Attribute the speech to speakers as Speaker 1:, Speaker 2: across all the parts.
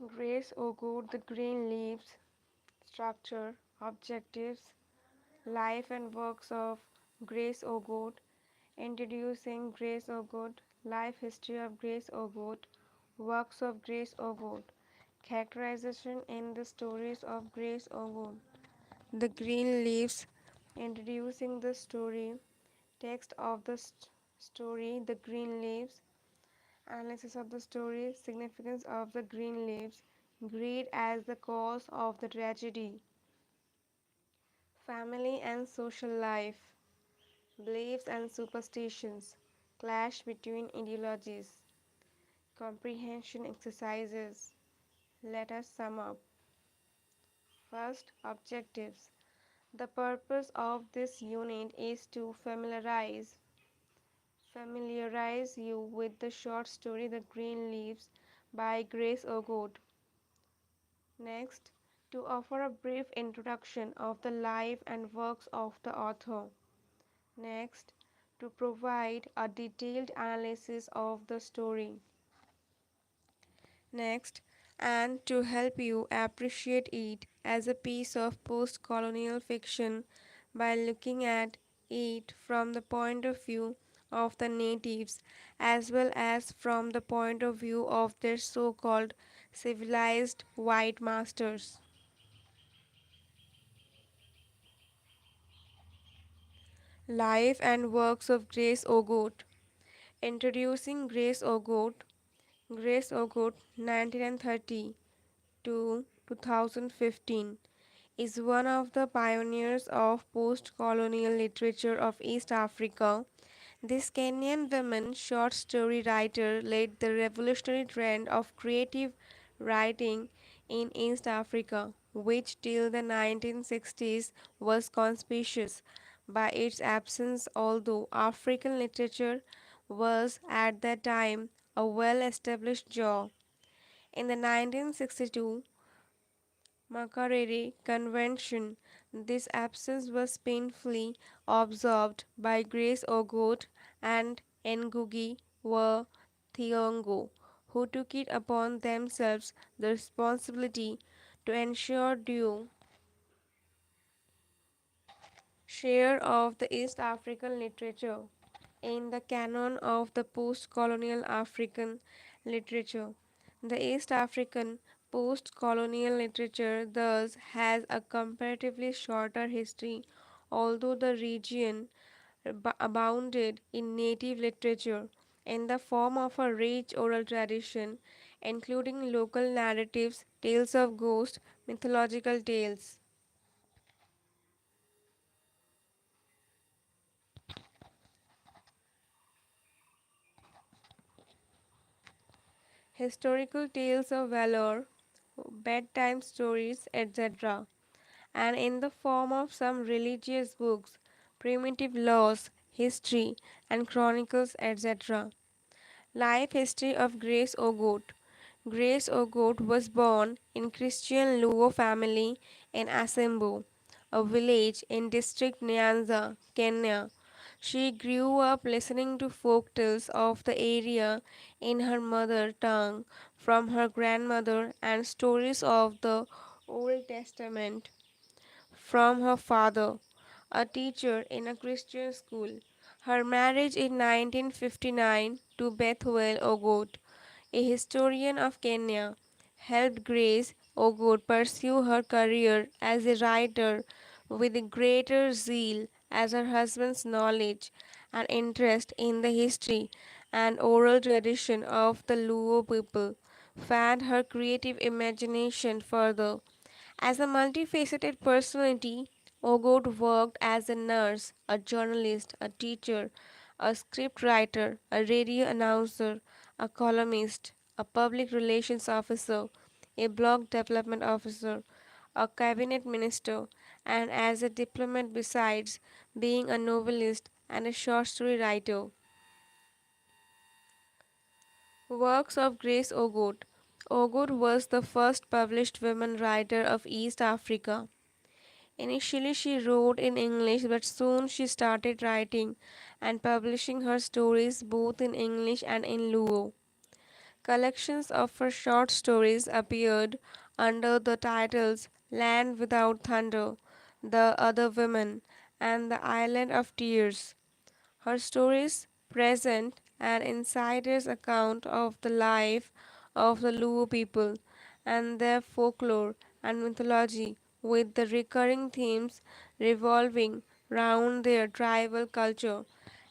Speaker 1: Grace Ogot, The Green Leaves, Structure, Objectives, Life and Works of Grace Ogot, Introducing Grace Ogot, Life History of Grace Ogot, Works of Grace Ogot, Characterization in the Stories of Grace Ogot, The Green Leaves, Introducing the Story, Text of the Story, The Green Leaves, Analysis of the story, Significance of the green leaves, Greed as the cause of the tragedy, Family and social life, Beliefs and superstitions, Clash between ideologies, Comprehension exercises. Let us sum up. First, objectives. The purpose of this unit is to familiarize you with the short story The Green Leaves by Grace Ogot. Next, to offer a brief introduction of the life and works of the author. Next, to provide a detailed analysis of the story. Next, and to help you appreciate it as a piece of post colonial fiction by looking at it from the point of view of the natives as well as from the point of view of their so called civilized white masters. Life and Works of Grace Ogot. Introducing Grace Ogot. Grace Ogot, 1930 to 2015, is one of the pioneers of post colonial literature of East Africa. This Kenyan woman short story writer led the revolutionary trend of creative writing in East Africa, which till the 1960s was conspicuous by its absence, although African literature was at that time a well established genre. In the 1962 Makerere Convention, this absence was painfully observed by Grace Ogot and Ngugi wa Thiong'o, who took it upon themselves the responsibility to ensure due share of the East African literature in the canon of the post colonial African literature. The East African post colonial literature thus has a comparatively shorter history, although the region abounded in native literature in the form of a rich oral tradition, including local narratives, tales of ghosts, mythological tales. Historical tales of valor, bedtime stories, etc., and in the form of some religious books, primitive laws, history, and chronicles, etc. Life history of Grace Ogot. Grace Ogot was born in Christian Luo family in Asembo, a village in district Nyanza, Kenya. She grew up listening to folk tales of the area in her mother tongue from her grandmother and stories of the Old Testament from her father, a teacher in a Christian school. Her marriage in 1959 to Bethuel Ogot, a historian of Kenya, helped Grace Ogot pursue her career as a writer with greater zeal as her husband's knowledge and interest in the history and oral tradition of the Luo people fanned her creative imagination further. As a multifaceted personality, Ogot worked as a nurse, a journalist, a teacher, a scriptwriter, a radio announcer, a columnist, a public relations officer, a blog development officer, a cabinet minister, and as a diplomat besides being a novelist and a short story writer. Works of Grace Ogot. Ogot was the first published woman writer of East Africa. Initially, she wrote in English, but soon she started writing and publishing her stories both in English and in Luo. Collections of her short stories appeared under the titles Land Without Thunder, The Other Women, and The Island of Tears. Her stories present an insider's account of the life of the Luo people and their folklore and mythology, with the recurring themes revolving round their tribal culture,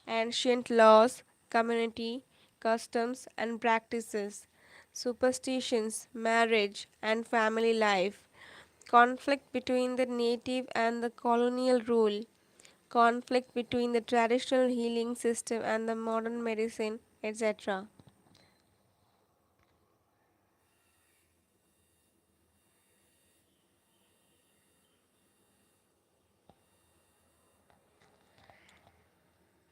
Speaker 1: ancient laws, community customs and practices, superstitions, marriage, and family life, conflict between the native and the colonial rule, conflict between the traditional healing system and the modern medicine, etc.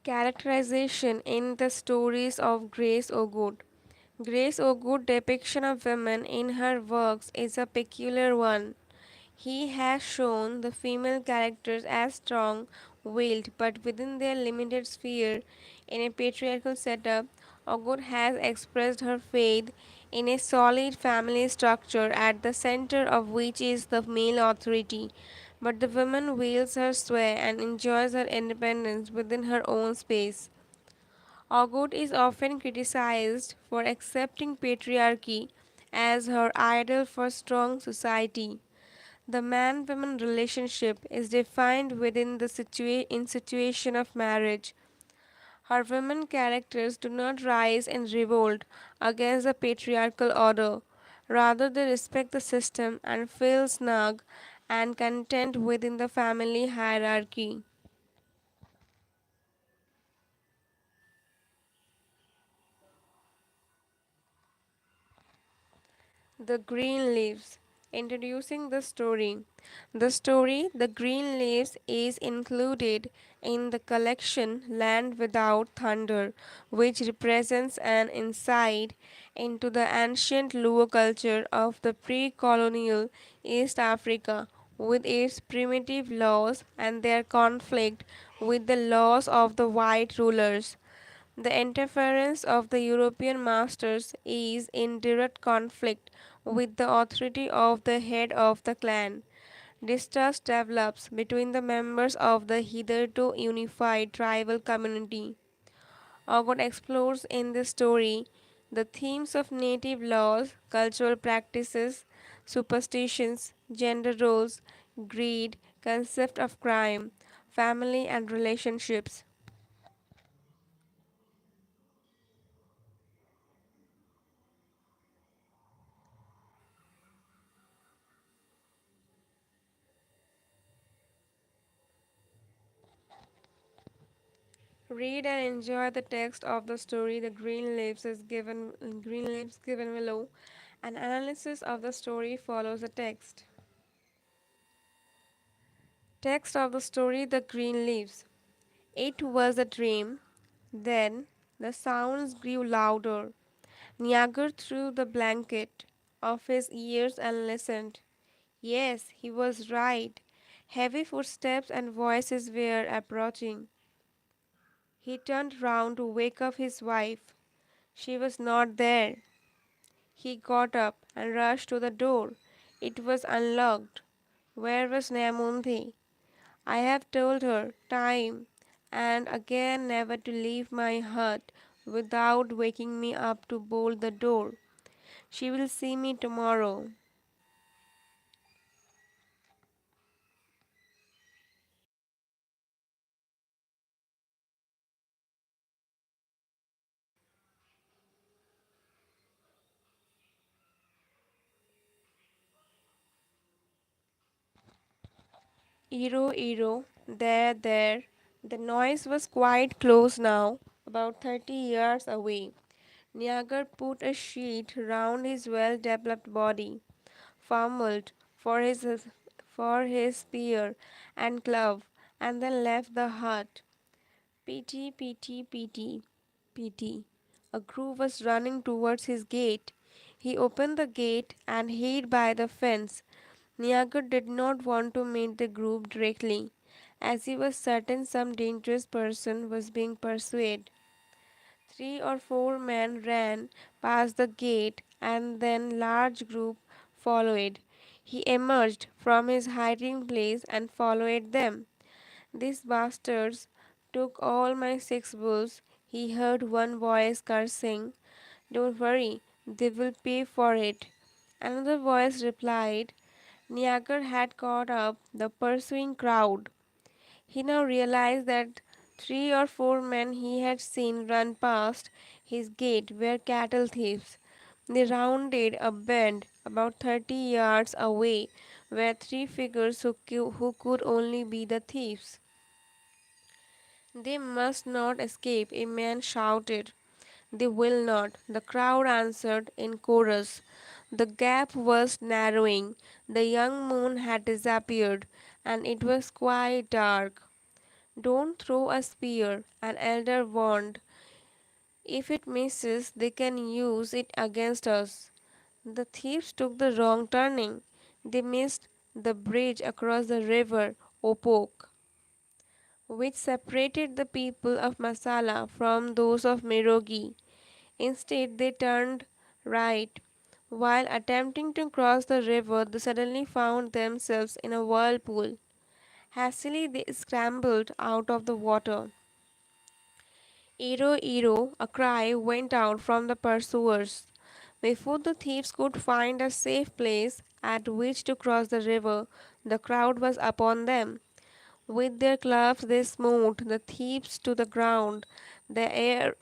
Speaker 1: Characterization in the stories of Grace Ogot. Grace Ogut's depiction of women in her works is a peculiar one. He has shown the female characters as strong willed but within their limited sphere in a patriarchal setup. Ogut has expressed her faith in a solid family structure at the center of which is the male authority. But the woman wields her sway and enjoys her independence within her own space. Ogot is often criticized for accepting patriarchy as her ideal for strong society. The man-woman relationship is defined within the situation of marriage. Her women characters do not rise in revolt against the patriarchal order. Rather, they respect the system and feel snug and content within the family hierarchy. The Green Leaves. Introducing the story. The story, The Green Leaves, is included in the collection Land Without Thunder, which represents an insight into the ancient Luo culture of the pre colonial East Africa, with its primitive laws and their conflict with the laws of the white rulers. The interference of the European masters is in direct conflict with the authority of the head of the clan. Distrust develops between the members of the hitherto unified tribal community. Ogon explores in this story the themes of native laws, cultural practices, superstitions, gender roles, greed, concept of crime, family and relationships. Read and enjoy the text of the story. The Green Leaves given below. An analysis of the story follows the text. Text of the story The Green Leaves. It was a dream. Then the sounds grew louder. Niagara threw the blanket off his ears and listened. Yes, he was right. Heavy footsteps and voices were approaching. He turned round to wake up his wife. She was not there. He got up and rushed to the door. It was unlocked. Where was Nyamunthi? I have told her time and again never to leave my hut without waking me up to bolt the door. She will see me tomorrow. Iro, Iro, there, there. The noise was quite close now, about 30 yards away. Niagar put a sheet round his well-developed body, fumbled for his spear and glove, and then left the hut. Pity, pity, pity, pity. A group was running towards his gate. He opened the gate and hid by the fence. Niagara did not want to meet the group directly, as he was certain some dangerous person was being pursued. Three or four men ran past the gate, and then large group followed. He emerged from his hiding place and followed them. These bastards took all my six bulls, he heard one voice cursing. Don't worry, they will pay for it. Another voice replied. Niagara had caught up the pursuing crowd. He now realized that three or four men he had seen run past his gate were cattle thieves. They rounded a bend about 30 yards away, where three figures who could only be the thieves. They must not escape, a man shouted. They will not, the crowd answered in chorus. The gap was narrowing, the young moon had disappeared, and it was quite dark. Don't throw a spear, an elder warned. If it misses, they can use it against us. The thieves took the wrong turning. They missed the bridge across the river Opok, which separated the people of Masala from those of Merogi. Instead, they turned right. While attempting to cross the river, they suddenly found themselves in a whirlpool. Hastily, they scrambled out of the water. Ero, Ero, a cry went out from the pursuers. Before the thieves could find a safe place at which to cross the river, the crowd was upon them. With their clubs they smote the thieves to the ground. The air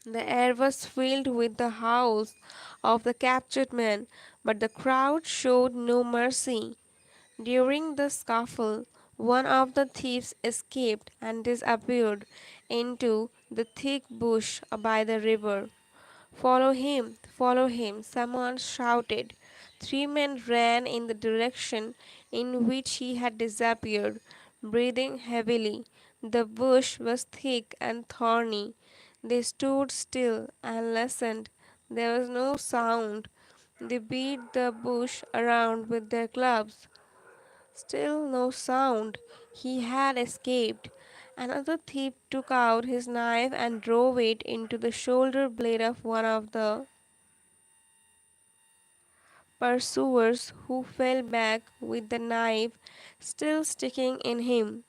Speaker 1: the air was filled with the howls of the captured men, but the crowd showed no mercy. During the scuffle, one of the thieves escaped and disappeared into the thick bush by the river. Follow him, someone shouted. Three men ran in the direction in which he had disappeared, breathing heavily. The bush was thick and thorny. They stood still and listened. There was no sound. They beat the bush around with their clubs. Still no sound. He had escaped. Another thief took out his knife and drove it into the shoulder blade of one of the pursuers, who fell back with the knife still sticking in him.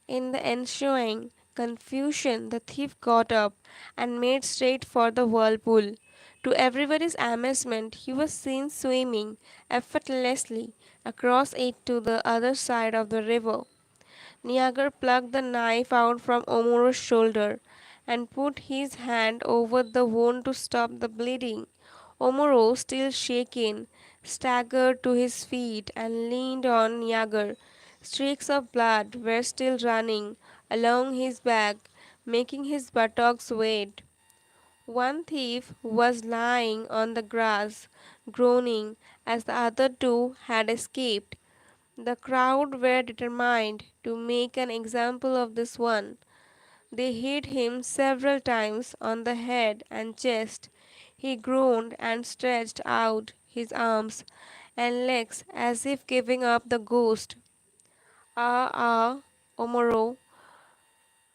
Speaker 1: In the ensuing confusion, the thief got up and made straight for the whirlpool. To everybody's amazement, he was seen swimming effortlessly across it to the other side of the river. Niagara plucked the knife out from Omoro's shoulder and put his hand over the wound to stop the bleeding. Omoro, still shaken, staggered to his feet and leaned on Niagara. Streaks of blood were still running along his back, making his buttocks wet. One thief was lying on the grass, groaning, as the other two had escaped. The crowd were determined to make an example of this one. They hit him several times on the head and chest. He groaned and stretched out his arms and legs as if giving up the ghost. Ah, ah, Omoro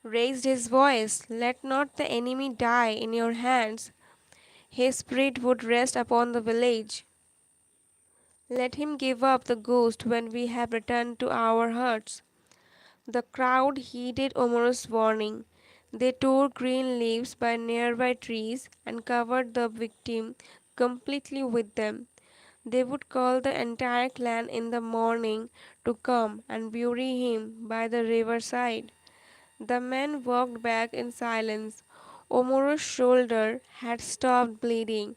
Speaker 1: raised his voice. Let not the enemy die in your hands. His spirit would rest upon the village. Let him give up the ghost when we have returned to our huts. The crowd heeded Omoro's warning. They tore green leaves by nearby trees and covered the victim completely with them. They would call the entire clan in the morning to come and bury him by the riverside. The men walked back in silence. Omoro's shoulder had stopped bleeding.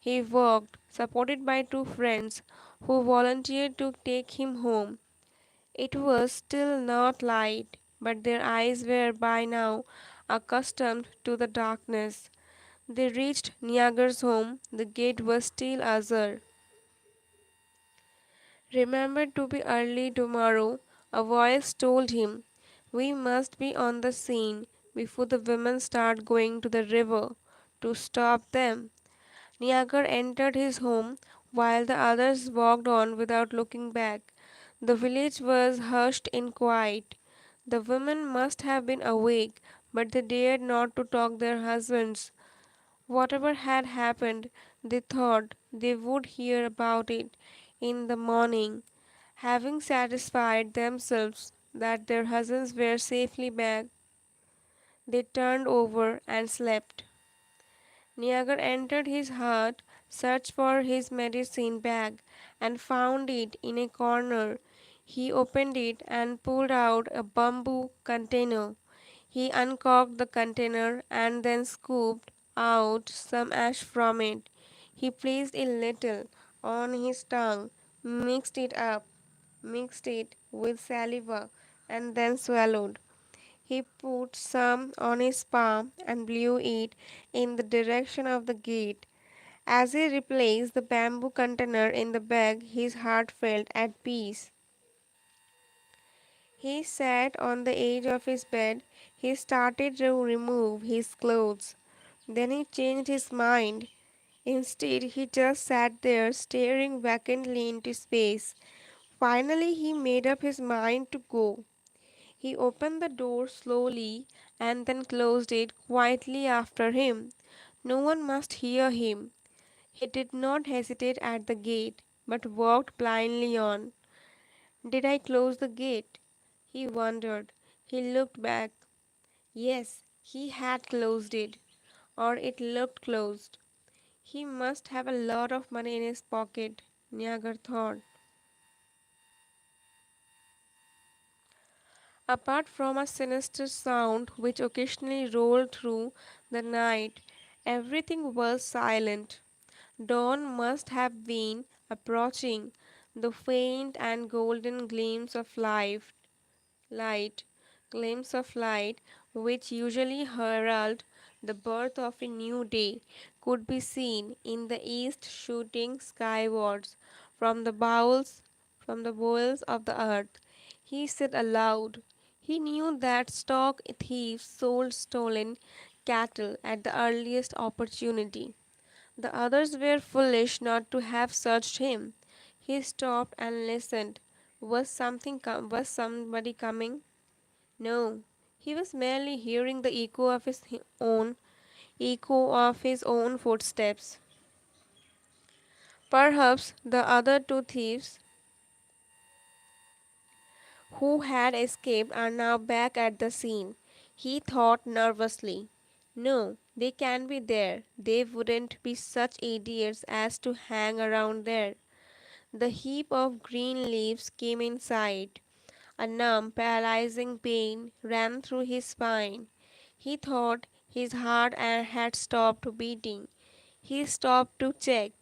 Speaker 1: He walked, supported by two friends who volunteered to take him home. It was still not light, but their eyes were by now accustomed to the darkness. They reached Niagara's home. The gate was still azure. Remember to be early tomorrow, a voice told him. We must be on the scene before the women start going to the river to stop them. Niagara entered his home while the others walked on without looking back. The village was hushed in quiet. The women must have been awake but they dared not to talk their husbands. Whatever had happened, they thought they would hear about it in the morning. Having satisfied themselves that their husbands were safely back, they turned over and slept. Niagara entered his hut, searched for his medicine bag, and found it in a corner. He opened it and pulled out a bamboo container. He uncorked the container and then scooped out some ash from it. He placed a little on his tongue, mixed it with saliva, and then swallowed. He put some on his palm and blew it in the direction of the gate. As he replaced the bamboo container in the bag, his heart felt at peace. He sat on the edge of his bed. He started to remove his clothes. Then he changed his mind. Instead, he just sat there staring vacantly into space. Finally, he made up his mind to go. He opened the door slowly and then closed it quietly after him. No one must hear him. He did not hesitate at the gate, but walked blindly on. Did I close the gate? He wondered. He looked back. Yes, he had closed it, or it looked closed. He must have a lot of money in his pocket, Niagar thought. Apart from a sinister sound which occasionally rolled through the night, everything was silent. Dawn must have been approaching, the faint and golden light, gleams of light, which usually herald the birth of a new day, could be seen in the east shooting skywards from the bowels of the earth. He said aloud. He knew that stock thieves sold stolen cattle at the earliest opportunity. The others were foolish not to have searched him. He stopped and listened. Was somebody coming? No. He was merely hearing the echo of his own footsteps. Perhaps the other two thieves who had escaped are now back at the scene. He thought nervously. No, they can't be there. They wouldn't be such idiots as to hang around there. The heap of green leaves came in sight. A numb, paralyzing pain ran through his spine. He thought his heart had stopped beating. He stopped to check.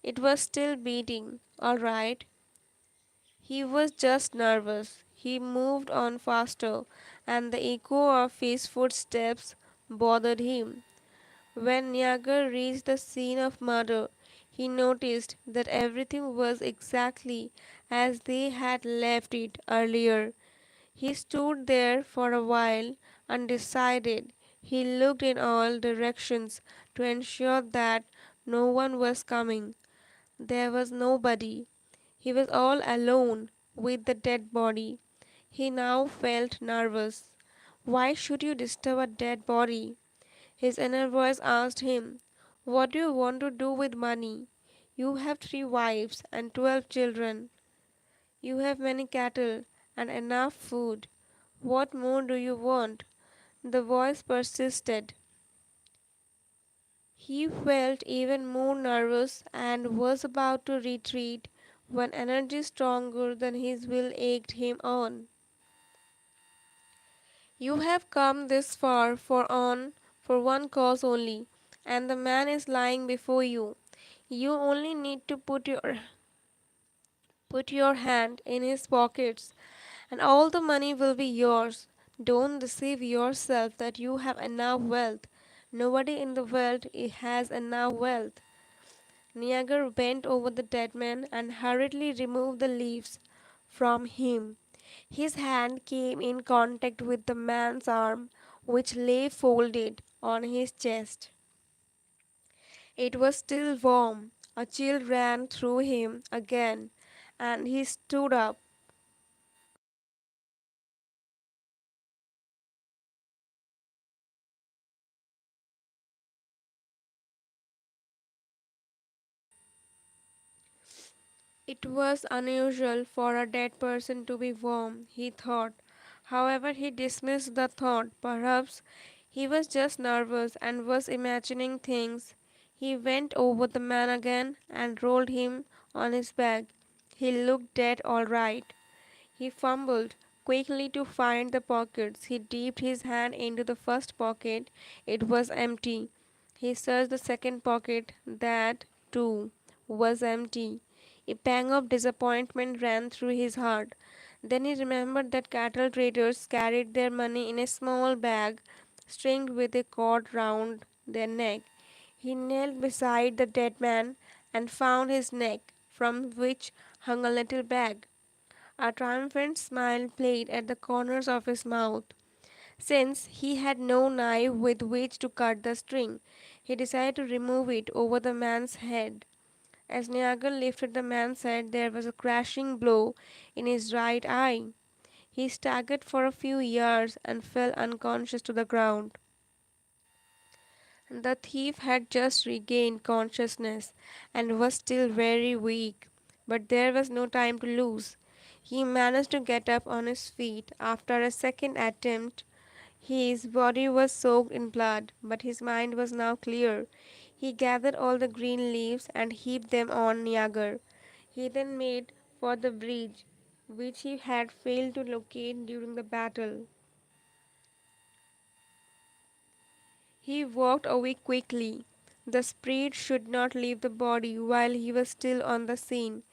Speaker 1: It was still beating, all right. He was just nervous. He moved on faster, and the echo of his footsteps bothered him. When Niagara reached the scene of murder, he noticed that everything was exactly as they had left it earlier. He stood there for a while, undecided. He looked in all directions to ensure that no one was coming. There was nobody. He was all alone with the dead body. He now felt nervous. Why should you disturb a dead body? His inner voice asked him, what do you want to do with money? You have 3 wives and 12 children. You have many cattle and enough food. What more do you want? The voice persisted. He felt even more nervous and was about to retreat when energy stronger than his will egged him on. You have come this far for one cause only, and the man is lying before you. You only need to put your hand in his pockets, and all the money will be yours. Don't deceive yourself that you have enough wealth. Nobody in the world has enough wealth. Niagara bent over the dead man and hurriedly removed the leaves from him. His hand came in contact with the man's arm, which lay folded on his chest. It was still warm. A chill ran through him again, and he stood up. It was unusual for a dead person to be warm, he thought. However, he dismissed the thought. Perhaps he was just nervous and was imagining things. He went over the man again and rolled him on his back. He looked dead all right. He fumbled quickly to find the pockets. He dipped his hand into the first pocket. It was empty. He searched the second pocket. That, too, was empty. A pang of disappointment ran through his heart. Then he remembered that cattle traders carried their money in a small bag stringed with a cord round their neck. He knelt beside the dead man and found his neck, from which hung a little bag. A triumphant smile played at the corners of his mouth. Since he had no knife with which to cut the string, he decided to remove it over the man's head. As Niagara lifted the man's head, there was a crashing blow in his right eye. He staggered for a few yards and fell unconscious to the ground. The thief had just regained consciousness and was still very weak, but there was no time to lose. He managed to get up on his feet after a second attempt. His body was soaked in blood, but his mind was now clear. He gathered all the green leaves and heaped them on Niagara. He then made for the bridge, which he had failed to locate during the battle. He walked away quickly. The spirit should not leave the body while he was still on the scene.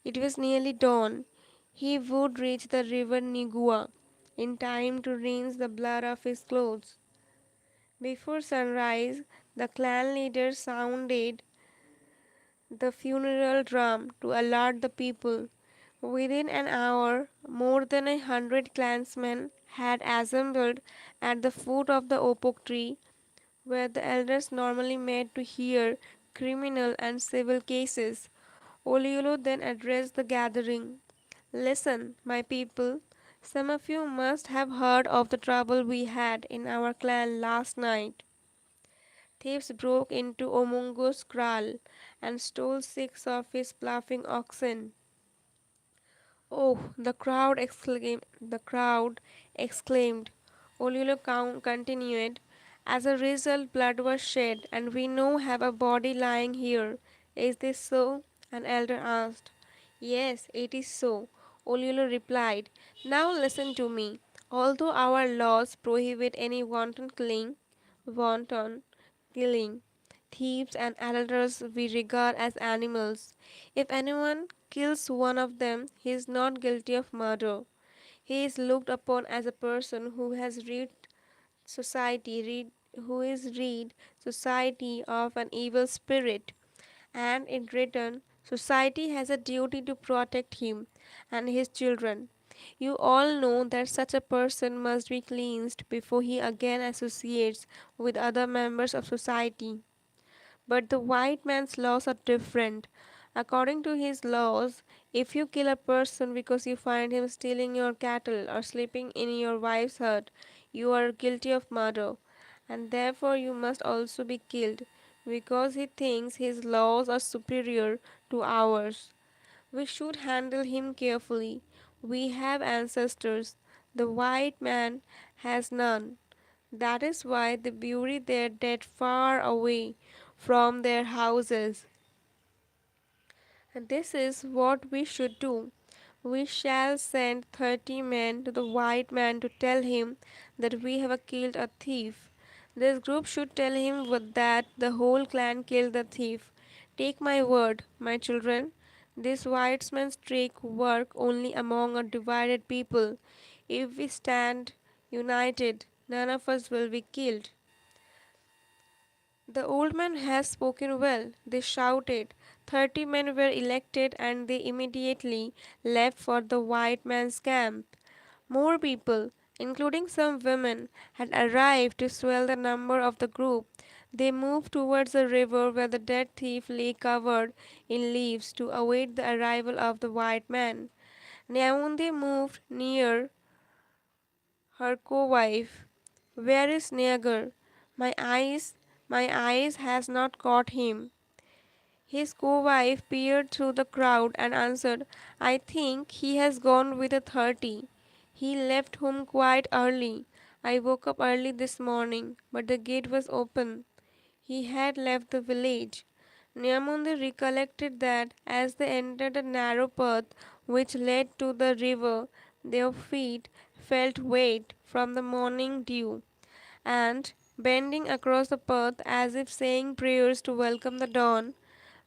Speaker 1: It was nearly dawn. He would reach the river Nigua in time to rinse the blood off his clothes. Before sunrise, the clan leader sounded the funeral drum to alert the people. Within an hour, more than 100 clansmen had assembled at the foot of the oak tree where the elders normally met to hear criminal and civil cases. Oliolo then addressed the gathering. Listen, my people. Some of you must have heard of the trouble we had in our clan last night. Thieves broke into Omungo's kraal and stole 6 of his ploughing oxen. Oh, the crowd exclaimed. Olilo continued. As a result, blood was shed, and we now have a body lying here. Is this so? An elder asked. Yes, it is so, Olilo replied. Now listen to me. Although our laws prohibit any wanton killing, thieves and adulterers we regard as animals. If anyone kills one of them, he is not guilty of murder. He is looked upon as a person who has rid society of an evil spirit, and in return, society has a duty to protect him and his children. You all know that such a person must be cleansed before he again associates with other members of society. But the white man's laws are different. According to his laws, if you kill a person because you find him stealing your cattle or sleeping in your wife's hut, you are guilty of murder, and therefore you must also be killed because he thinks his laws are superior to ours. We should handle him carefully. We have ancestors. The white man has none. That is why they bury their dead far away from their houses. And this is what we should do. We shall send 30 men to the white man to tell him that we have killed a thief. This group should tell him that the whole clan killed the thief. Take my word, my children, this white man's trick work only among a divided people. If we stand united, none of us will be killed. The old man has spoken well, they shouted. 30 men were elected and they immediately left for the white man's camp. More people, including some women, had arrived to swell the number of the group. They moved towards the river where the dead thief lay covered in leaves to await the arrival of the white man. Nyamunde moved near her co-wife. Where is Niagar? My eyes, my eyes has not caught him. His co-wife peered through the crowd and answered, I think he has gone with a 30. He left home quite early. I woke up early this morning, but the gate was open. He had left the village. Nyamundi recollected that as they entered a narrow path which led to the river, their feet felt weight from the morning dew, and, bending across the path as if saying prayers to welcome the dawn,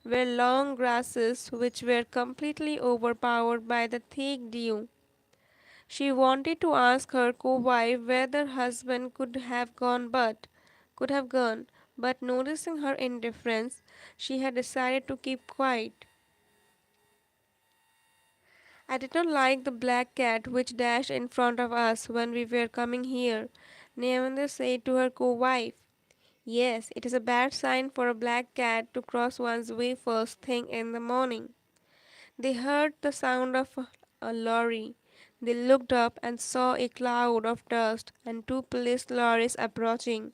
Speaker 1: were long grasses which were completely overpowered by the thick dew. She wanted to ask her co-wife whether husband could have gone, but noticing her indifference, she had decided to keep quiet. I did not like the black cat which dashed in front of us when we were coming here, Nayanda said to her co-wife. Yes, it is a bad sign for a black cat to cross one's way first thing in the morning. They heard the sound of a lorry. They looked up and saw a cloud of dust and two police lorries approaching.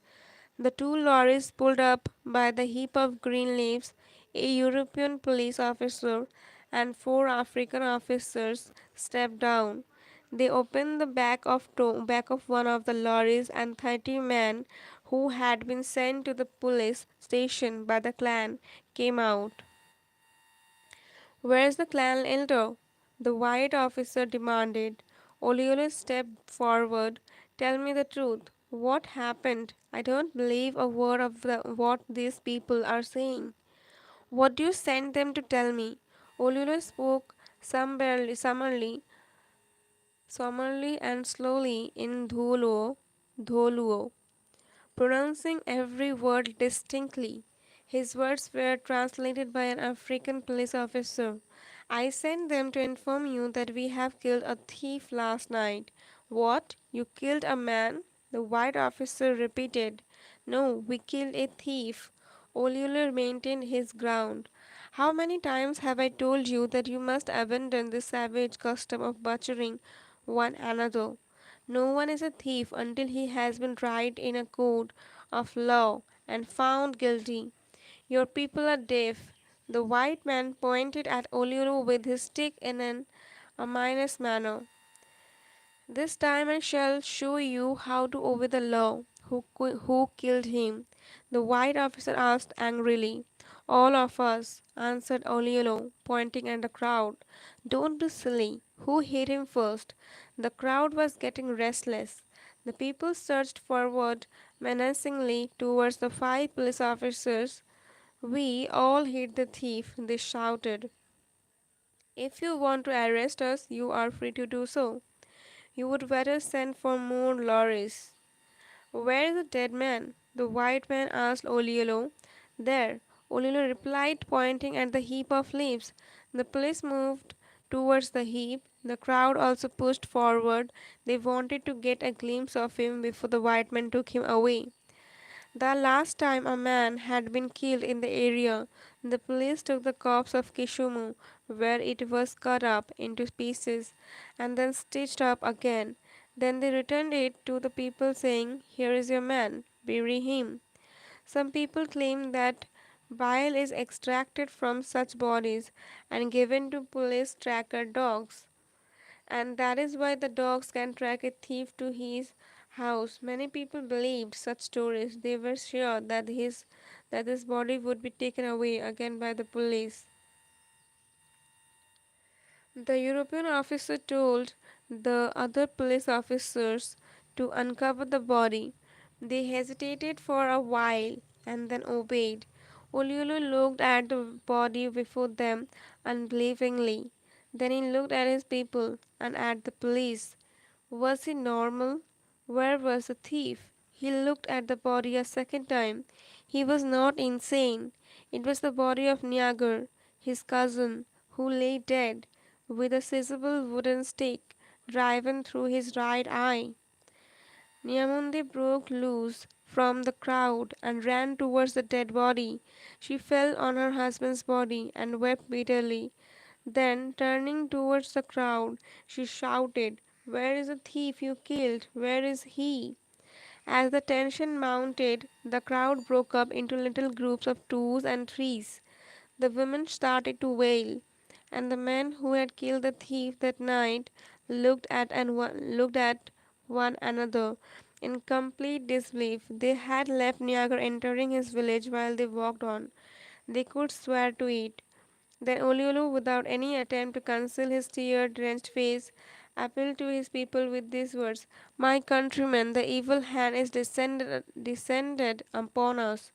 Speaker 1: The two lorries pulled up by the heap of green leaves. A European police officer and four African officers stepped down. They opened the back of one of the lorries, and 30 men who had been sent to the police station by the clan came out. Where's the clan elder? The white officer demanded. Oliolo stepped forward. Tell me the truth. What happened? I don't believe a word of what these people are saying. What do you send them to tell me? Oliolo spoke summarily and slowly in Dholuo, pronouncing every word distinctly. His words were translated by an African police officer. I sent them to inform you that we have killed a thief last night. What? You killed a man? The white officer repeated. No, we killed a thief. Oleoler maintained his ground. How many times have I told you that you must abandon this savage custom of butchering one another? No one is a thief until he has been tried in a court of law and found guilty. Your people are deaf. The white man pointed at Oluru with his stick in an ominous manner. This time I shall show you how to obey the law. Who killed him? The white officer asked angrily. All of us, answered Oliolo, pointing at the crowd. Don't be silly. Who hit him first? The crowd was getting restless. The people surged forward menacingly towards the five police officers. We all hit the thief, they shouted. If you want to arrest us, you are free to do so. You would better send for more lorries. Where is the dead man? The white man asked Oliolo. There, Oliolo replied, pointing at the heap of leaves. The police moved towards the heap. The crowd also pushed forward. They wanted to get a glimpse of him before the white man took him away. The last time a man had been killed in the area, the police took the corpse of Kishumu, where it was cut up into pieces and then stitched up again. Then they returned it to the people, saying, Here is your man, bury him. Some people claim that bile is extracted from such bodies and given to police tracker dogs, and that is why the dogs can track a thief to his house. Many people believed such stories. They were sure that his body would be taken away again by the police. The European officer told the other police officers to uncover the body. They hesitated for a while and then obeyed. Oliolo looked at the body before them unbelievingly. Then he looked at his people and at the police. Was he normal? Where was the thief? He looked at the body a second time. He was not insane. It was the body of Niagar, his cousin, who lay dead, with a sizable wooden stick driven through his right eye. Nyamundi broke loose from the crowd and ran towards the dead body. She fell on her husband's body and wept bitterly. Then, turning towards the crowd, she shouted, Where is the thief you killed? Where is he? As the tension mounted, the crowd broke up into little groups of twos and threes. The women started to wail, and the men who had killed the thief that night looked at one another in complete disbelief. They had left Niagara entering his village while they walked on. They could swear to it. Then Oluolu, without any attempt to conceal his tear-drenched face, appealed to his people with these words: "My countrymen, the evil hand is descended upon us.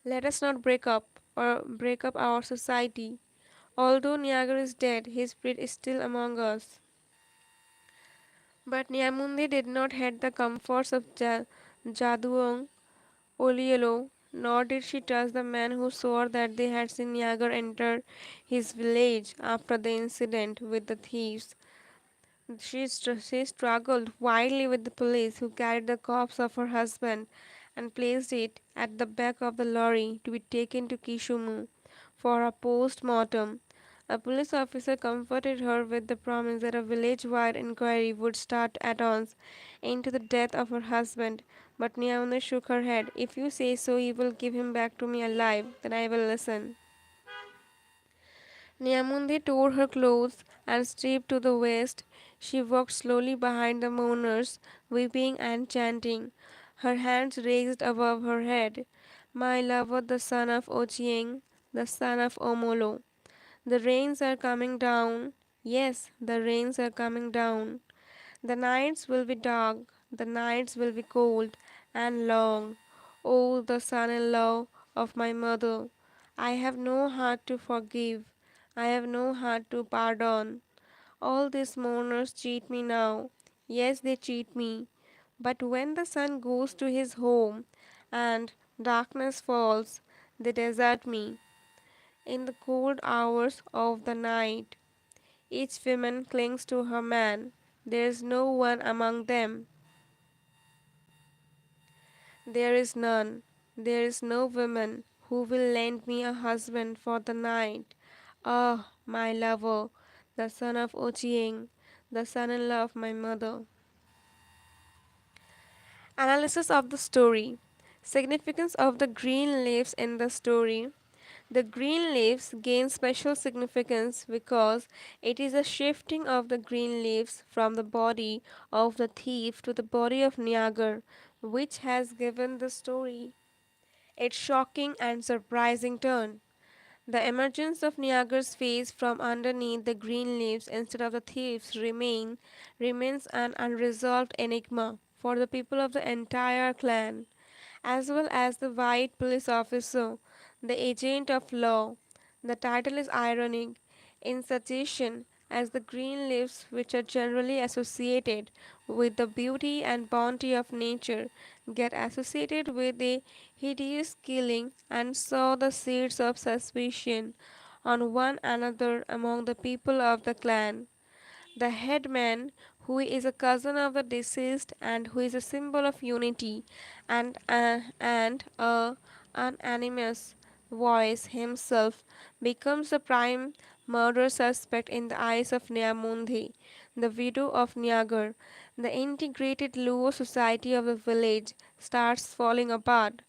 Speaker 1: Let us not break up our society. Although Niagara is dead, his spirit is still among us." But Nyamundi did not hate the comforts of Jaduong Olielo, nor did she trust the man who swore that they had seen Niagara enter his village after the incident with the thieves. She struggled wildly with the police who carried the corpse of her husband and placed it at the back of the lorry to be taken to Kishumu for a post mortem. A police officer comforted her with the promise that a village wide inquiry would start at once into the death of her husband. But Nyamune shook her head. "If you say so, you will give him back to me alive, then I will listen." Nyamundi tore her clothes and stripped to the waist. She walked slowly behind the mourners, weeping and chanting, her hands raised above her head. "My lover, the son of Ochieng, the son of Omolo. The rains are coming down. Yes, the rains are coming down. The nights will be dark, the nights will be cold and long. Oh, the son in law of my mother, I have no heart to forgive, I have no heart to pardon. All these mourners cheat me now. Yes, they cheat me. But when the sun goes to his home and darkness falls, they desert me. In the cold hours of the night, each woman clings to her man. There is no one among them. There is none. There is no woman who will lend me a husband for the night. Ah, my lover, the son of Ochieng, the son-in-law of my mother." Analysis of the story. Significance of the green leaves in the story. The green leaves gain special significance because it is a shifting of the green leaves from the body of the thief to the body of Niagar, which has given the story its shocking and surprising turn. The emergence of Niagara's face from underneath the green leaves instead of the thief's remains an unresolved enigma for the people of the entire clan, as well as the white police officer, the agent of law. The title is ironic in suggestion as the green leaves, which are generally associated with the beauty and bounty of nature, get associated with a hideous killing and sow the seeds of suspicion on one another among the people of the clan. The headman, who is a cousin of the deceased and who is a symbol of unity and a unanimous voice himself, becomes the prime murder suspect in the eyes of Nyamundi, the widow of Nyagar. The integrated Luo society of the village starts falling apart.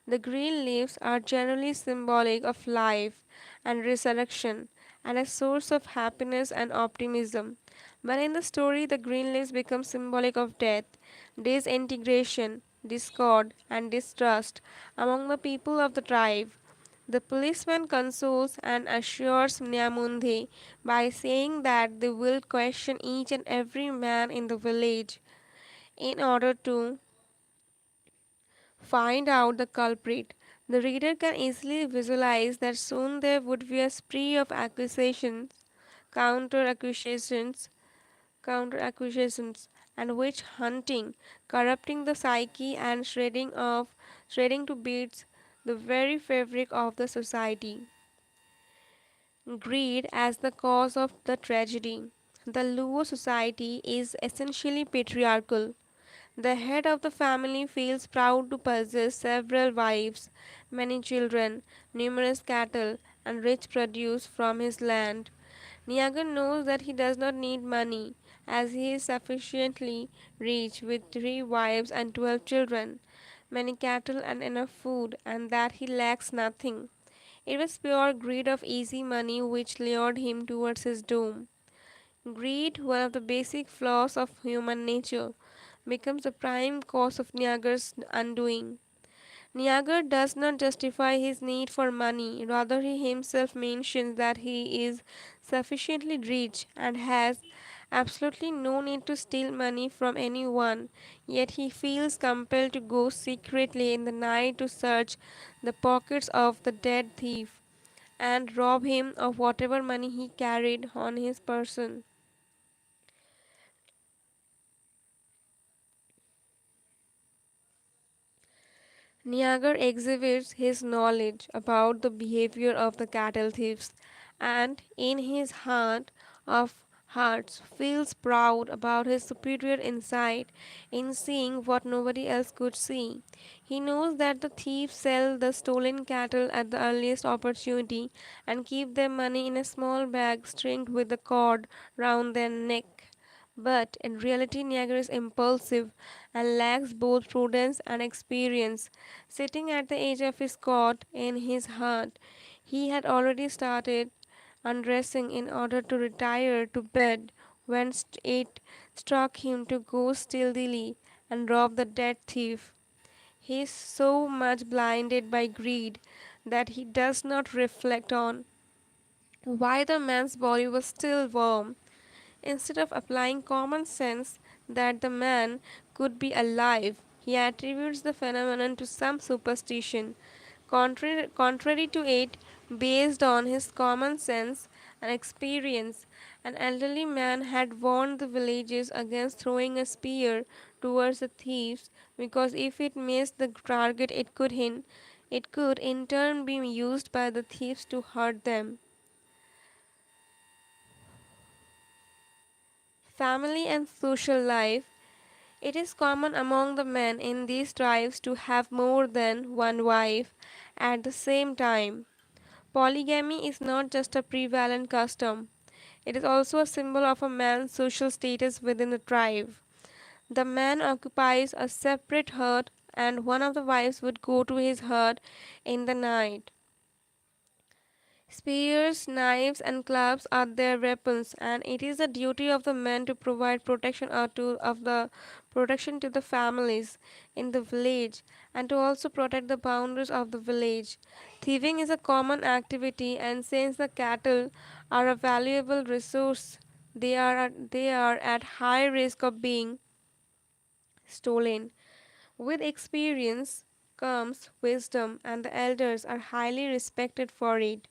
Speaker 1: The green leaves are generally symbolic of life and resurrection and a source of happiness and optimism. But in the story, the green leaves become symbolic of death, disintegration, discord, and distrust among the people of the tribe. The policeman consoles and assures Nyamundi by saying that they will question each and every man in the village in order to find out the culprit. The reader can easily visualize that soon there would be a spree of accusations, counter accusations, counter accusations, and witch hunting, corrupting the psyche and shredding to bits the very fabric of the society. Greed as the cause of the tragedy. The Luo society is essentially patriarchal. The head of the family feels proud to possess several wives, many children, numerous cattle, and rich produce from his land. Niagar knows that he does not need money, as he is sufficiently rich with 3 wives and 12 children, many cattle, and enough food, and that he lacks nothing. It was pure greed of easy money which lured him towards his doom. Greed, one of the basic flaws of human nature, becomes the prime cause of Niagara's undoing. Niagara does not justify his need for money, rather, he himself mentions that he is sufficiently rich and has absolutely no need to steal money from anyone, yet he feels compelled to go secretly in the night to search the pockets of the dead thief and rob him of whatever money he carried on his person. Niagar exhibits his knowledge about the behavior of the cattle thieves and in his heart of hearts feels proud about his superior insight in seeing what nobody else could see. He knows that the thieves sell the stolen cattle at the earliest opportunity and keep their money in a small bag stringed with a cord round their neck. But in reality, Niagara is impulsive and lacks both prudence and experience. Sitting at the edge of his cot in his hut, he had already started undressing in order to retire to bed when it struck him to go stealthily and rob the dead thief. He is so much blinded by greed that he does not reflect on why the man's body was still warm. Instead of applying common sense that the man could be alive, he attributes the phenomenon to some superstition. Contrary to it, based on his common sense and experience, an elderly man had warned the villagers against throwing a spear towards the thieves because if it missed the target it could in turn be used by the thieves to hurt them. Family and social life. It is common among the men in these tribes to have more than one wife at the same time. Polygamy is not just a prevalent custom, it is also a symbol of a man's social status within the tribe. The man occupies a separate hut, and one of the wives would go to his hut in the night. Spears, knives, and clubs are their weapons, and it is the duty of the men to provide protection to the families in the village, and to also protect the boundaries of the village. Thieving is a common activity, and since the cattle are a valuable resource, they are at high risk of being stolen. With experience comes wisdom, and the elders are highly respected for it.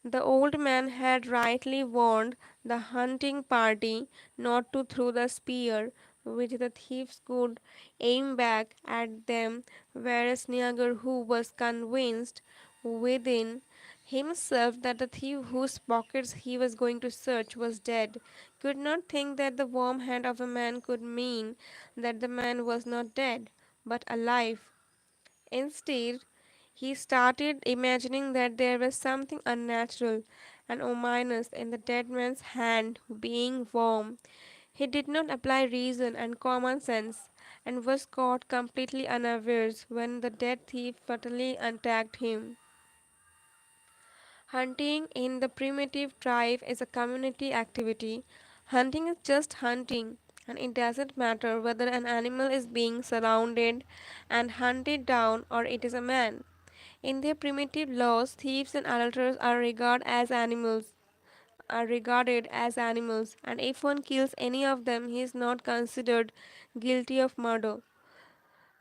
Speaker 1: The old man had rightly warned the hunting party not to throw the spear, which the thieves could aim back at them, whereas Niagar, who was convinced within himself that the thief whose pockets he was going to search was dead, could not think that the warm hand of a man could mean that the man was not dead, but alive. Instead, he started imagining that there was something unnatural and ominous in the dead man's hand being warm. He did not apply reason and common sense and was caught completely unawares when the dead thief fatally attacked him. Hunting in the primitive tribe is a community activity. Hunting is just hunting, and it doesn't matter whether an animal is being surrounded and hunted down or it is a man. In their primitive laws, thieves and adulterers are regarded as animals, and if one kills any of them, he is not considered guilty of murder.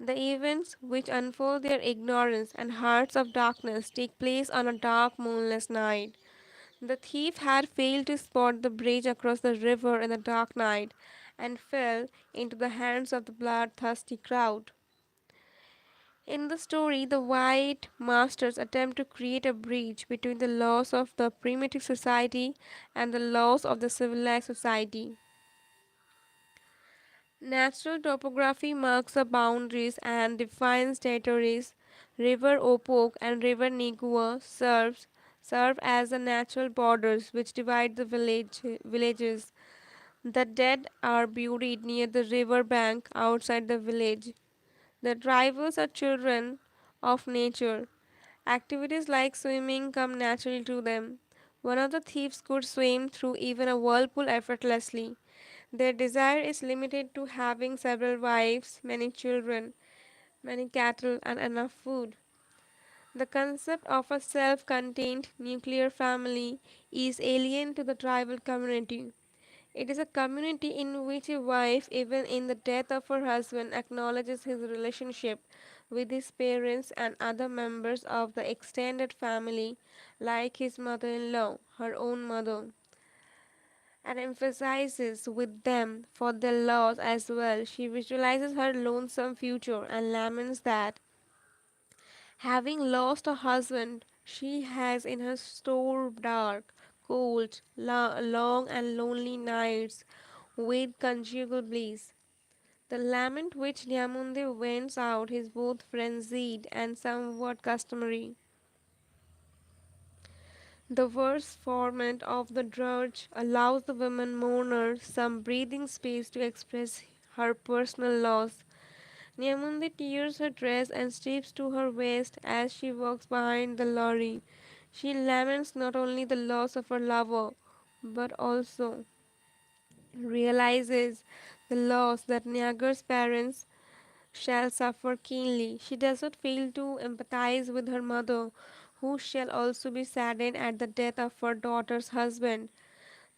Speaker 1: The events which unfold their ignorance and hearts of darkness take place on a dark, moonless night. The thief had failed to spot the bridge across the river in the dark night and fell into the hands of the bloodthirsty crowd. In the story, the white masters attempt to create a bridge between the laws of the primitive society and the laws of the civilized society. Natural topography marks the boundaries and defines territories. River Opok and River Nigua serve as the natural borders which divide the villages. The dead are buried near the river bank outside the village. The drivers are children of nature, Activities like swimming come naturally to them. One of the thieves could swim through even a whirlpool effortlessly. Their desire is limited to having several wives, many children, many cattle, and enough food. The concept of a self contained nuclear family is alien to the tribal community. It is a community in which a wife, even in the death of her husband, acknowledges his relationship with his parents and other members of the extended family, like his mother in law, her own mother, and emphasizes with them for their loss as well. She visualizes her lonesome future and laments that, having lost a husband, she has in her store dark, cold, long, and lonely nights with conjugal bliss. The lament which Nyamunde vents out is both frenzied and somewhat customary. The verse format of the dirge allows the woman mourner some breathing space to express her personal loss. Nyamunde tears her dress and strips to her waist as she walks behind the lorry. She laments not only the loss of her lover, but also realizes the loss that Niagara's parents shall suffer keenly. She does not fail to empathize with her mother, who shall also be saddened at the death of her daughter's husband.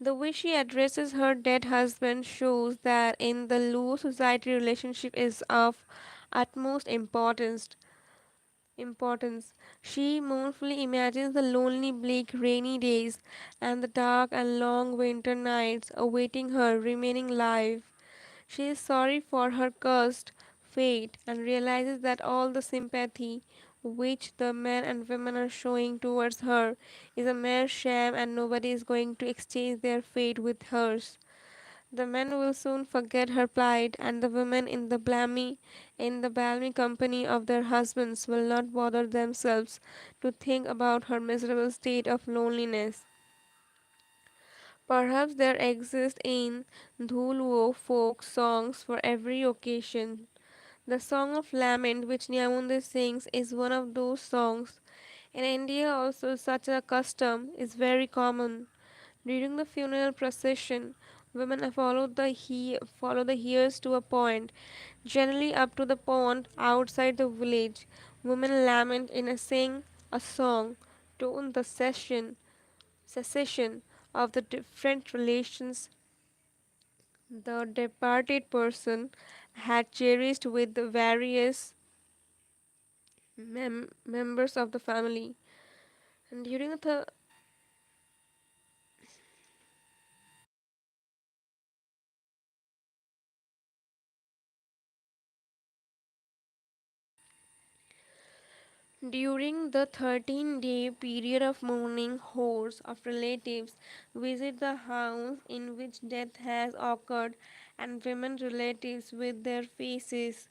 Speaker 1: The way she addresses her dead husband shows that in the Luo society relationship is of utmost importance. She mournfully imagines the lonely, bleak, rainy days and the dark and long winter nights awaiting her remaining life. She is sorry for her cursed fate and realizes that all the sympathy which the men and women are showing towards her is a mere sham and nobody is going to exchange their fate with hers. The men will soon forget her plight, and the women in the balmy company of their husbands will not bother themselves to think about her miserable state of loneliness. Perhaps there exist in Dhuluo folk songs for every occasion. The Song of Lament, which Nyamunde sings, is one of those songs. In India, also, such a custom is very common. During the funeral procession, women follow the hearse to a point, generally up to the pond outside the village. Women lament in a sing a song, tone the cessation of the different relations the departed person had cherished with the various members of the family. And during the 13-day period of mourning, hordes of relatives visit the house in which death has occurred, and women relatives, with their faces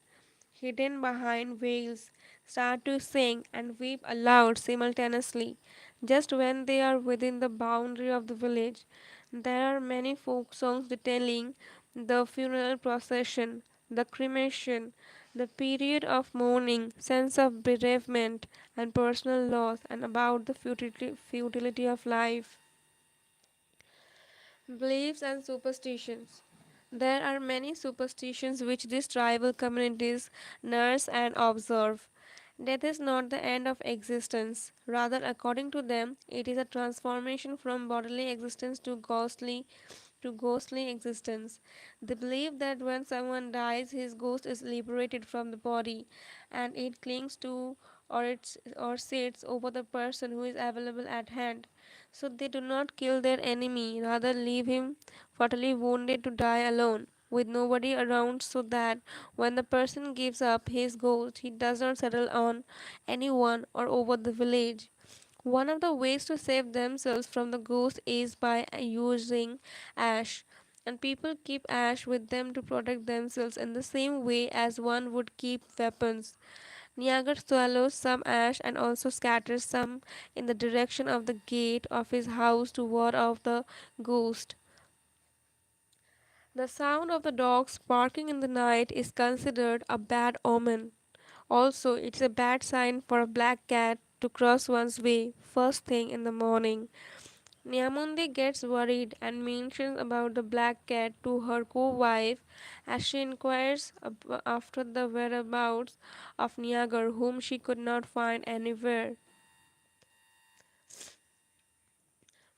Speaker 1: hidden behind veils, start to sing and weep aloud simultaneously, just when they are within the boundary of the village. There are many folk songs detailing the funeral procession, the cremation, the period of mourning, sense of bereavement, and personal loss, and about the futility of life. Beliefs and superstitions. There are many superstitions which these tribal communities nurse and observe. Death is not the end of existence. Rather, according to them, it is a transformation from bodily existence to ghostly existence. They believe that when someone dies, his ghost is liberated from the body and it clings to or sits over the person who is available at hand. So they do not kill their enemy, rather leave him fatally wounded to die alone with nobody around, so that when the person gives up his ghost, he does not settle on anyone or over the village. One of the ways to save themselves from the ghost is by using ash, and people keep ash with them to protect themselves in the same way as one would keep weapons. Niagara swallows some ash and also scatters some in the direction of the gate of his house to ward off the ghost. The sound of the dogs barking in the night is considered a bad omen. Also, it's a bad sign for a black cat to cross one's way first thing in the morning. Nyamundi gets worried and mentions about the black cat to her co-wife as she inquires after the whereabouts of Niagar, whom she could not find anywhere.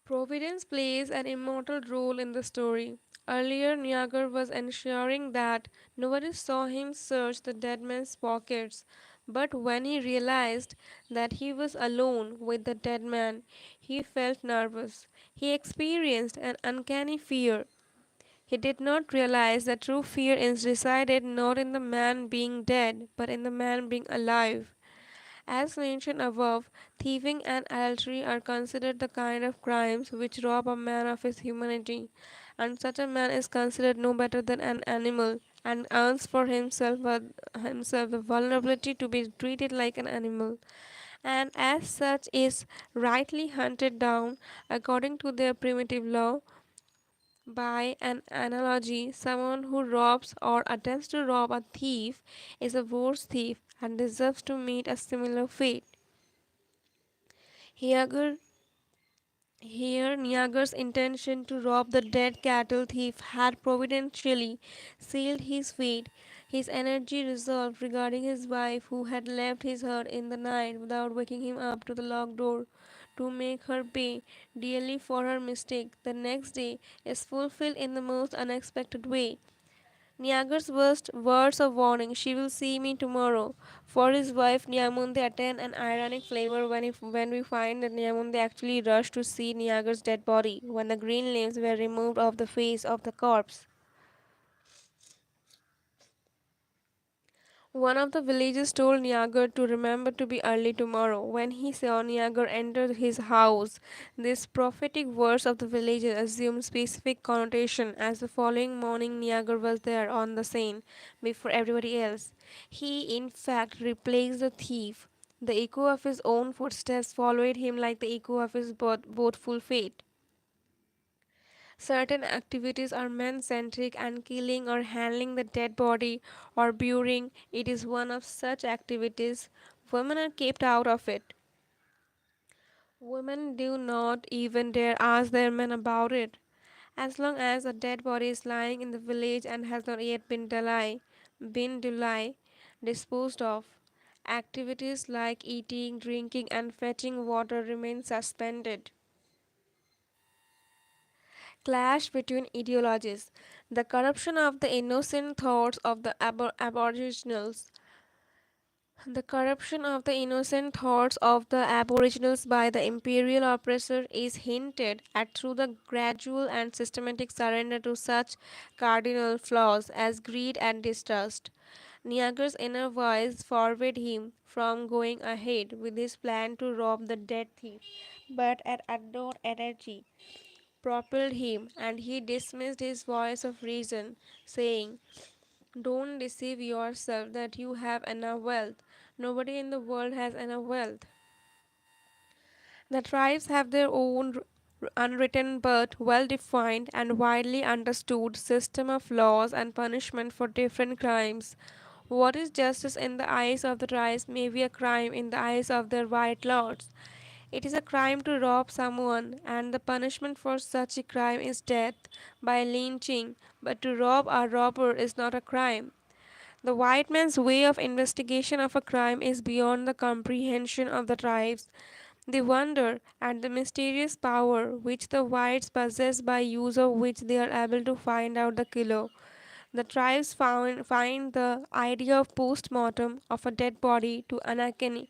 Speaker 1: Providence plays an immortal role in the story. Earlier, Niagar was ensuring that nobody saw him search the dead man's pockets, but when he realized that he was alone with the dead man, he felt nervous. He experienced an uncanny fear. He did not realize that true fear is resided not in the man being dead, but in the man being alive. As mentioned above, thieving and adultery are considered the kind of crimes which rob a man of his humanity, and such a man is considered no better than an animal and earns for himself the vulnerability to be treated like an animal, and as such is rightly hunted down according to their primitive law. By an analogy, someone who robs or attempts to rob a thief is a worse thief and deserves to meet a similar fate. Here, here Niagar's intention to rob the dead cattle thief had providentially sealed his fate. His energy resolved regarding his wife who had left his hut in the night without waking him up to the locked door to make her pay dearly for her mistake the next day is fulfilled in the most unexpected way. Niagar's words of warning, "She will see me tomorrow," for his wife Nyamunde attain an ironic flavor when we find that Nyamunde actually rushed to see Niagar's dead body when the green leaves were removed off the face of the corpse. One of the villagers told Niagar to remember to be early tomorrow. When he saw Niagar enter his house, this prophetic words of the villager assumed specific connotation, as the following morning Niagar was there on the scene before everybody else. He, in fact, replaced the thief. The echo of his own footsteps followed him like the echo of his boatful fate. Certain activities are man centric, and killing or handling the dead body or burying it is one of such activities. Women are kept out of it. Women do not even dare ask their men about it. As long as a dead body is lying in the village and has not yet been disposed of, activities like eating, drinking, and fetching water remain suspended. Clash between ideologies, the corruption of the innocent thoughts of the Aboriginals. The corruption of the innocent thoughts of the Aboriginals by the imperial oppressor is hinted at through the gradual and systematic surrender to such cardinal flaws as greed and distrust. Niagar's inner voice forbade him from going ahead with his plan to rob the dead thief, but an unknown energy propelled him, and he dismissed his voice of reason, saying, "Don't deceive yourself that you have enough wealth. Nobody in the world has enough wealth. The tribes have their own unwritten but well defined and widely understood system of laws and punishment for different crimes. What is justice in the eyes of the tribes may be a crime in the eyes of their white lords. It is a crime to rob someone, and the punishment for such a crime is death by lynching, but to rob a robber is not a crime. The white man's way of investigation of a crime is beyond the comprehension of the tribes. They wonder at the mysterious power which the whites possess by use of which they are able to find out the killer. The tribes find the idea of post-mortem of a dead body to uncanny.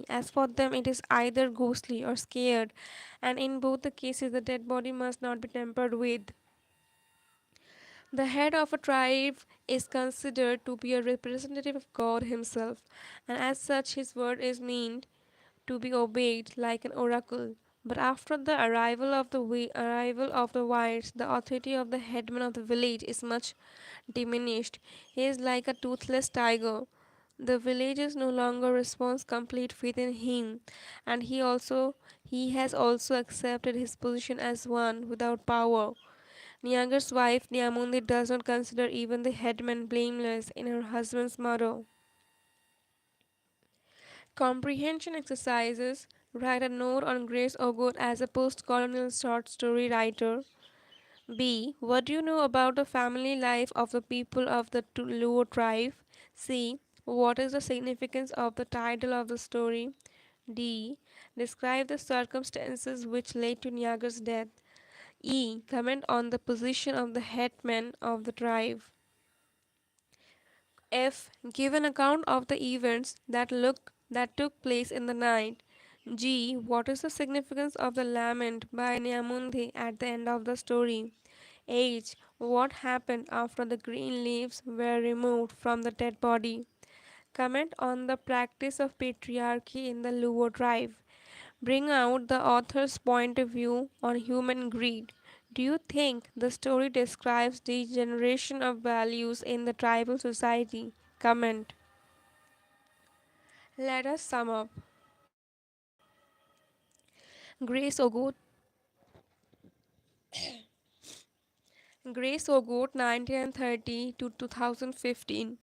Speaker 1: As for them, it is either ghostly or scared, and in both the cases, the dead body must not be tampered with. The head of a tribe is considered to be a representative of God Himself, and as such, his word is meant to be obeyed like an oracle. But after the arrival of the whites, the authority of the headman of the village is much diminished. He is like a toothless tiger. The villagers no longer respond complete faith in him, and he has also accepted his position as one without power. Niagar's wife Nyamundi does not consider even the headman blameless in her husband's murder. Comprehension exercises. Write a note on Grace Ogot as a post colonial short story writer. B. What do you know about the family life of the people of the Luo tribe? C. What is the significance of the title of the story? D. Describe the circumstances which led to Nyaga's death. E. Comment on the position of the headman of the tribe. F. Give an account of the events that took place in the night. G. What is the significance of the lament by Nyamundi at the end of the story? H. What happened after the green leaves were removed from the dead body? Comment on the practice of patriarchy in the Luo tribe. Bring out the author's point of view on human greed. Do you think the story describes the generation of values in the tribal society? Comment. Let us sum up. Grace Ogot, Grace Ogot 1930 to 2015.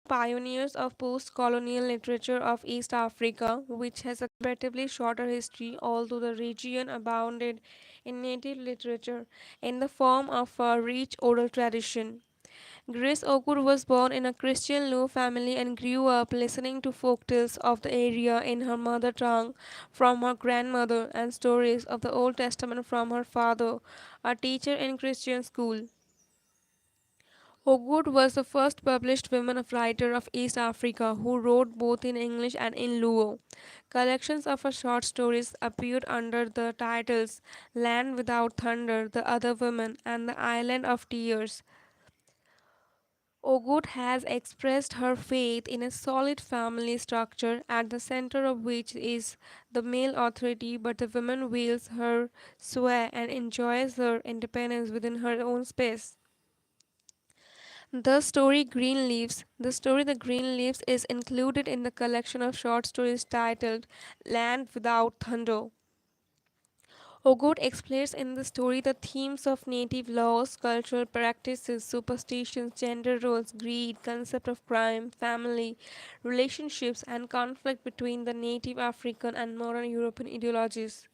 Speaker 1: Pioneers of post-colonial literature of East Africa, which has a comparatively shorter history, although the region abounded in native literature in the form of a rich oral tradition. Grace Okur was born in a Christian Luo family and grew up listening to folk tales of the area in her mother tongue from her grandmother and stories of the Old Testament from her father, a teacher in Christian school. Ogut was the first published woman of writer of East Africa who wrote both in English and in Luo. Collections of her short stories appeared under the titles Land Without Thunder, The Other Woman, and The Island of Tears. Ogut has expressed her faith in a solid family structure at the center of which is the male authority, but the woman wields her sway and enjoys her independence within her own space. The story The Green Leaves is included in the collection of short stories titled Land Without Thunder. Ogot explores in the story the themes of native laws, cultural practices, superstitions, gender roles, greed, concept of crime, family, relationships, and conflict between the native African and modern European ideologies.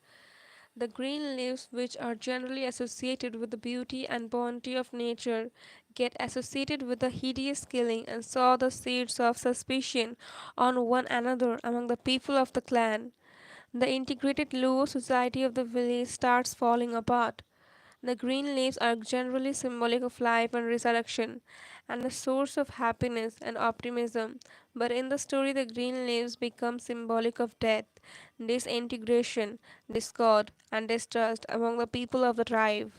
Speaker 1: The green leaves, which are generally associated with the beauty and bounty of nature, get associated with the hideous killing and sow the seeds of suspicion on one another among the people of the clan. The integrated Luo society of the village starts falling apart. The green leaves are generally symbolic of life and resurrection, and a source of happiness and optimism. But in the story, the green leaves become symbolic of death, disintegration, discord, and distrust among the people of the tribe.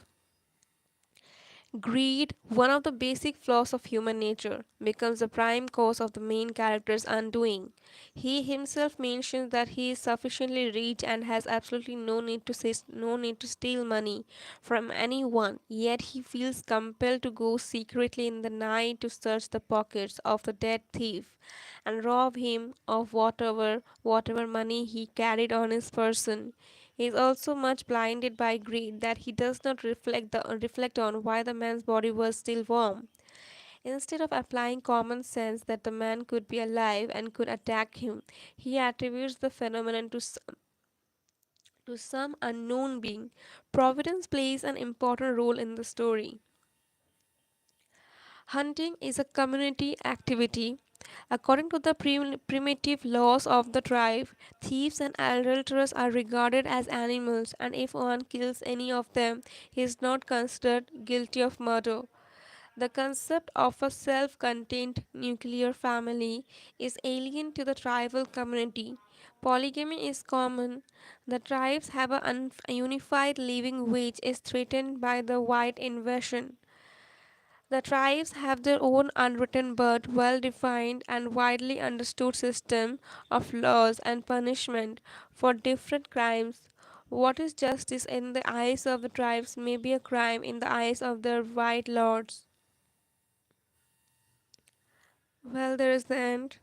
Speaker 1: Greed, one of the basic flaws of human nature, becomes the prime cause of the main character's undoing. He himself mentions that he is sufficiently rich and has absolutely no need to steal money from anyone, yet he feels compelled to go secretly in the night to search the pockets of the dead thief and rob him of whatever money he carried on his person. He is also much blinded by greed that he does not reflect on why the man's body was still warm. Instead of applying common sense that the man could be alive and could attack him, he attributes the phenomenon to some unknown being. Providence plays an important role in the story. Hunting is a community activity. According to the primitive laws of the tribe, thieves and adulterers are regarded as animals, and if one kills any of them, he is not considered guilty of murder. The concept of a self contained nuclear family is alien to the tribal community. Polygamy is common. The tribes have a unified living wage is threatened by the white invasion. The tribes have their own unwritten but well defined and widely understood system of laws and punishment for different crimes. What is justice in the eyes of the tribes may be a crime in the eyes of their white lords. Well, there is the end.